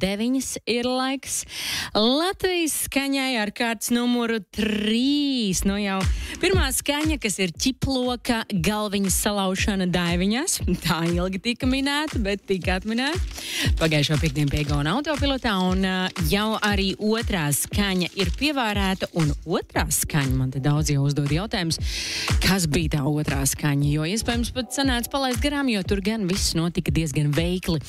9 ir laiks Latvijas skaņai ar kārtas numuru 3. Nu jau pirmā skaņa, kas ir ķiploka galviņas salaušana Daiviņās. Tā ilgi tika minēta, bet tika atminēta. Pagājušo piekdienu pie Gauna autopilotā, un jau arī otrā skaņa ir pievērēta, un otrā skaņa, man te daudz jau uzdod jautājums, kas bija tā otrā skaņa, jo iespējams pat sanāca palaist garām, jo tur gan viss notika diezgan veikli.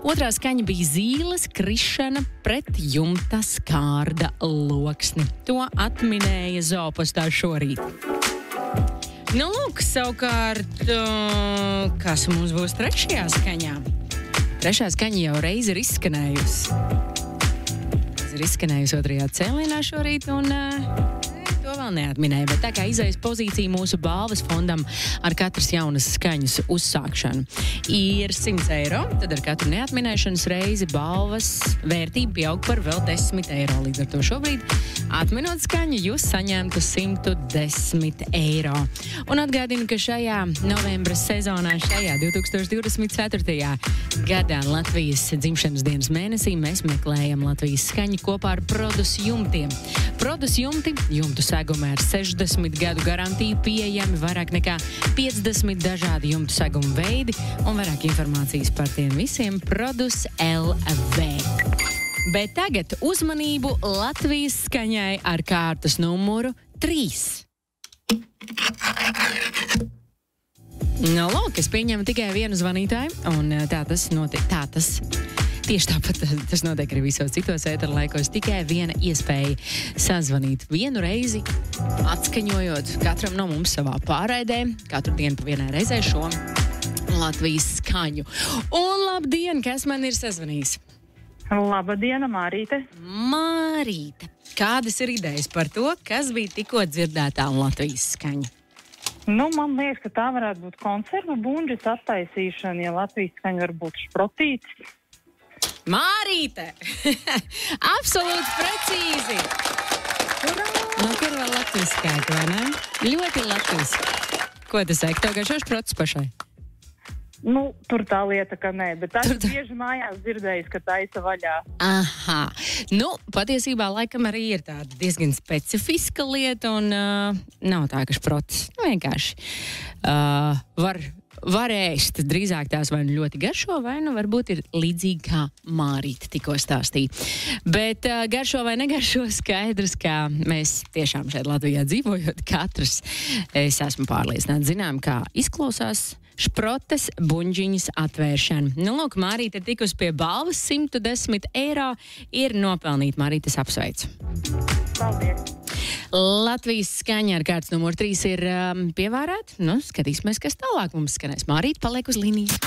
Otrā skaņa bija zīles krišana pret jumta skārda loksni. To atminēja Zoopostā šorīt. Nu, lūk, savukārt, kas mums būs trešajā skaņā? Trešā skaņa jau reizi ir izskanējusi. Ir izskanējusi otrajā cēlienā šorīt, un to vēl neatminēja, bet tā kā izejas pozīcija mūsu balvas fondam ar katras jaunas skaņas uzsākšanu ir 100 eiro, tad ar katru neatminēšanas reizi balvas vērtība pieaug par vēl 10 eiro. Līdz ar to šobrīd, atminot skaņu, jūs saņemtu 110 eiro. Un atgādinu, ka šajā novembra sezonā, šajā 2024. gadā Latvijas dzimšanas dienas mēnesī mēs meklējam Latvijas skaņu kopā ar Produs jumtiem. Produs jumti, jumtu segumā ar 60 gadu garantiju, pieejami vairāk nekā 50 dažādi jumtu segumu veidi un vairāk informācijas par tiem visiem Produs LV. Bet tagad uzmanību Latvijas skaņai ar kārtas numuru 3. Nu, lūk, es pieņemu tikai vienu zvanītāju, un tā tas notiek. Tieši tāpat tas notiek arī visos citos ētera laikos. Tikai viena iespēja sazvanīt vienu reizi, atskaņojot katram no mums savā pārraidē, katru dienu pa vienai reizē šo Latvijas skaņu. Un labdien, kas man ir sazvanījis? Labdien, Mārīte. Mārīte, kādas ir idejas par to, kas bija tikko dzirdētā Latvijas skaņa? Nu, man liekas, ka tā varētu būt konservu bunģas attaisīšana, ja Latvijas skaņa var būt šprotīts. Mārīte! Absolūti precīzi! Nu, kur vēl latviskāk, vai ne? Ļoti latviski. Ko tu saki? Tev garšo šprots pašai? Nu, tur tā lieta, ka nē, bet esmu bieži mājās dzirdējis, ka taisa vaļā. Aha. Nu, patiesībā laikam arī ir tāda diezgan specifiska lieta, un nav tā, ka šprots vienkārši var ēst. Drīzāk tās vai nu ļoti garšo, vai nu varbūt ir līdzīgi kā Mārīte tikko stāstīja. Bet garšo vai negaršo, skaidrs, ka mēs tiešām šeit Latvijā dzīvojot, katrs, es esmu pārliecināts, zinām, kā izklausās šprotes buņģiņas atvēršana. Nu, lūk, Mārīte ir tikusi pie balvas 110 eiro, ir nopelnīt. Mārīte, es apsveicu. Paldies. Latvijas skaņa ar kārtas numuru 3 ir pievērēta. Nu, skatīsimies, kas tālāk mums skanēs. Mārīte paliek uz līnijas.